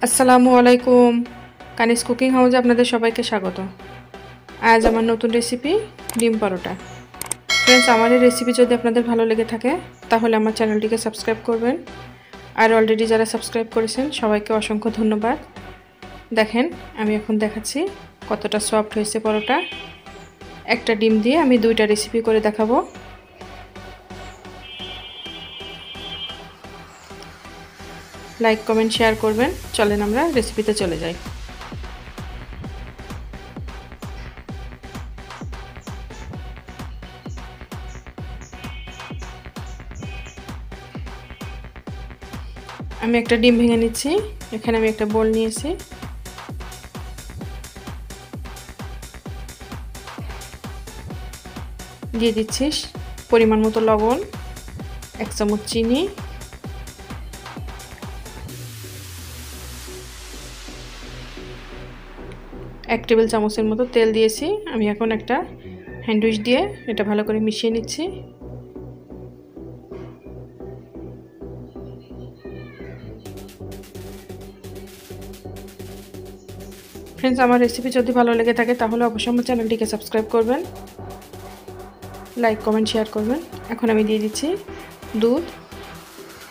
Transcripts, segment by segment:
আসসালামু আলাইকুম। কানিজ কুকিং হাউসে আপনাদের সবাইকে স্বাগত। আজ আমার নতুন রেসিপি ডিম পরোটা। ফ্রেন্ডস, আমার এই রেসিপি যদি আপনাদের ভালো লেগে থাকে তাহলে আমার চ্যানেলটিকে সাবস্ক্রাইব করবেন। আর অলরেডি যারা সাবস্ক্রাইব করেছেন সবাইকে অসংখ্য ধন্যবাদ। দেখেন, আমি এখন দেখাচ্ছি কতটা সফট হয়েছে পরোটা। একটা ডিম দিয়ে আমি দুইটা রেসিপি করে দেখাবো। লাইক কমেন্ট শেয়ার করবেন। চলেন আমরা রেসিপিতে চলে যাই। আমি একটা ডিম ভেঙে নিচ্ছি। এখানে আমি একটা বোল নিয়েছি। দিয়ে দিচ্ছি পরিমাণ মতো লবণ, 1 চামচ চিনি, এক টেবিল চামচের মতো তেল দিয়েছি। আমি এখন একটা হ্যান্ড উইচ দিয়ে এটা ভালো করে মিশিয়ে নিচ্ছি। ফ্রেন্ডস, আমার রেসিপি যদি ভালো লেগে থাকে তাহলে অবশ্যই আমার চ্যানেলটিকে সাবস্ক্রাইব করবেন, লাইক কমেন্ট শেয়ার করবেন। এখন আমি দিয়ে দিচ্ছি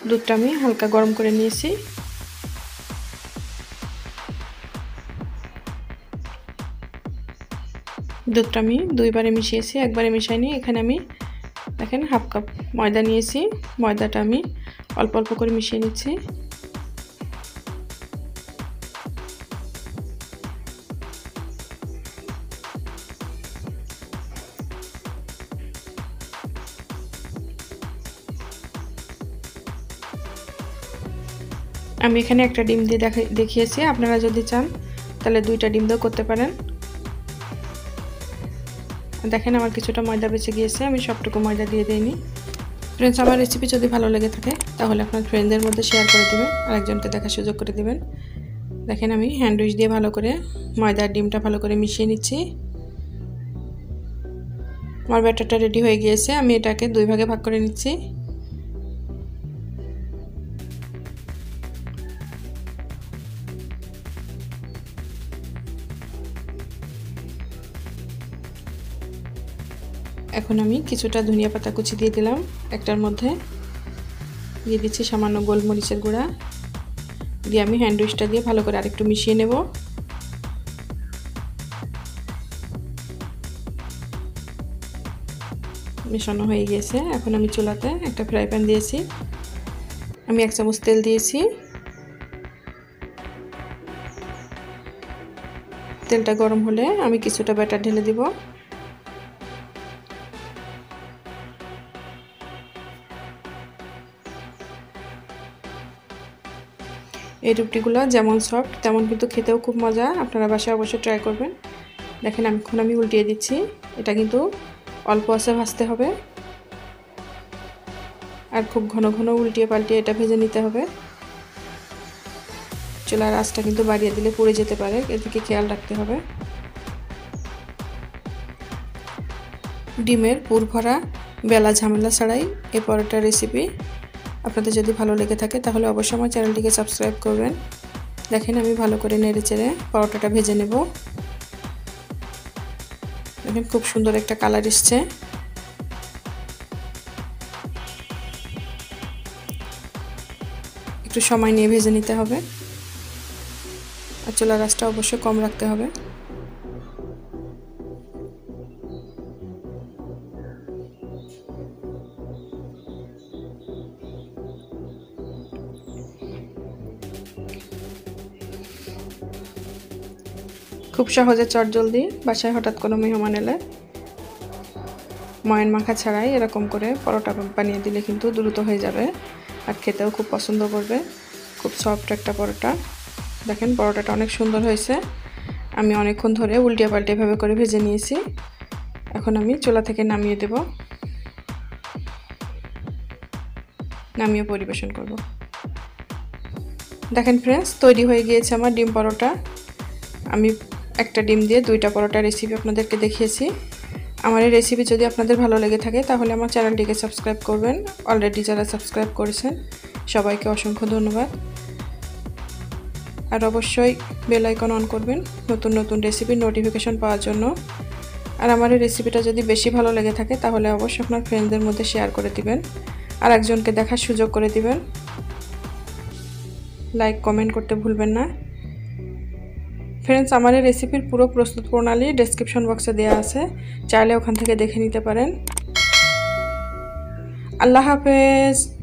দুধটা আমি হালকা গরম করে নিয়েছি। দুধটা আমি দুইবারে মিশিয়েছি, একবারে মিশাইনি। এখানে আমি দেখেন হাফ কাপ ময়দা নিয়েছি। ময়দাটা আমি অল্প অল্প করে মিশিয়ে নিচ্ছি। আমি এখানে একটা ডিম দিয়ে দেখিয়েছি। আপনারা যদি চান তাহলে দুইটা ডিম দিয়েও করতে পারেন। দেখেন, আমার কিছুটা ময়দা বেঁচে গিয়েছে, আমি সবটুকু ময়দা দিয়ে দিইনি। ফ্রেন্ডস, আমার রেসিপি যদি ভালো লেগে থাকে তাহলে আপনার ফ্রেন্ডদের মধ্যে শেয়ার করে দেবেন, আরেকজনকে দেখার সুযোগ করে দেবেন। দেখেন, আমি হ্যান্ড উইচ দিয়ে ভালো করে ময়দার ডিমটা ভালো করে মিশিয়ে নিচ্ছি। আমার ব্যাটারটা রেডি হয়ে গিয়েছে। আমি এটাকে দুই ভাগে ভাগ করে নিচ্ছি। এখন আমি কিছুটা ধনিয়া পাতা কুচি দিয়ে দিলাম। একটার মধ্যে দিয়ে দিচ্ছি সামান্য গোলমরিচের গুঁড়া। দিয়ে আমি হ্যান্ড উইচটা দিয়ে ভালো করে আরেকটু মিশিয়ে নেব। মেশানো হয়ে গিয়েছে। এখন আমি চুলাতে একটা ফ্রাই প্যান দিয়েছি। আমি 1 চামচ তেল দিয়েছি। তেলটা গরম হলে আমি কিছুটা ব্যাটার ঢেলে দিব। এই রুটিগুলো যেমন সফট তেমন কিন্তু খেতেও খুব মজা। আপনারা বাসায় অবশ্যই ট্রাই করবেন। দেখেন, এখন আমি উল্টিয়ে দিচ্ছি। এটা কিন্তু অল্প আঁচে ভাজতে হবে আর খুব ঘন ঘন উল্টিয়ে পাল্টিয়ে এটা ভেজে নিতে হবে। চুলার আঁচটা কিন্তু বাড়িয়ে দিলে পুড়ে যেতে পারে, এদিকে খেয়াল রাখতে হবে। ডিমের পুর ভরা বেলা ঝামেলা ছাড়াই এই পরোটার রেসিপি আপনাদের যদি ভালো লেগে থাকে তাহলে অবশ্যই আমার চ্যানেলটিকে সাবস্ক্রাইব করবেন। দেখেন, আমি ভালো করে নেড়ে চেড়ে পরোটাটা ভেজে নেব। দেখেন, খুব সুন্দর একটা কালার এসছে। একটু সময় নিয়ে ভেজে নিতে হবে আর চুলার আঁচটা অবশ্যই কম রাখতে হবে। খুব সহজে চটজলদি বাসায় হঠাৎ কোনো মেহমান এলে ময়ান মাখা ছাড়াই এরকম করে পরোটা বানিয়ে দিলে কিন্তু দ্রুত হয়ে যাবে আর খেতেও খুব পছন্দ করবে। খুব সফট একটা পরোটা। দেখেন, পরোটাটা অনেক সুন্দর হয়েছে। আমি অনেকক্ষণ ধরে উল্টিয়ে পাল্টে এভাবে করে ভেজে নিয়েছি। এখন আমি চুলা থেকে নামিয়ে দেব, নামিয়ে পরিবেশন করব। দেখেন ফ্রেন্ডস, তৈরি হয়ে গিয়েছে আমার ডিম পরোটা। আমি একটা ডিম দিয়ে দুইটা পরোটা রেসিপি আপনাদেরকে দেখিয়েছি। আমার এই রেসিপি যদি আপনাদের ভালো লেগে থাকে তাহলে আমার চ্যানেলটিকে সাবস্ক্রাইব করবেন। অলরেডি যারা সাবস্ক্রাইব করেছেন সবাইকে অসংখ্য ধন্যবাদ। আর অবশ্যই বেল আইকন অন করবেন নতুন নতুন রেসিপির নোটিফিকেশন পাওয়ার জন্য। আর আমার এই রেসিপিটা যদি বেশি ভালো লেগে থাকে তাহলে অবশ্যই আপনার ফ্রেন্ডদের মধ্যে শেয়ার করে দিবেন আর একজনকে দেখার সুযোগ করে দিবেন। লাইক কমেন্ট করতে ভুলবেন না। ফ্রেন্ডস, আমার এই রেসিপির পুরো প্রস্তুত প্রণালী ডেসক্রিপশন বক্সে দেওয়া আছে, চাইলে ওখান থেকে দেখে নিতে পারেন। আল্লাহ হাফেজ।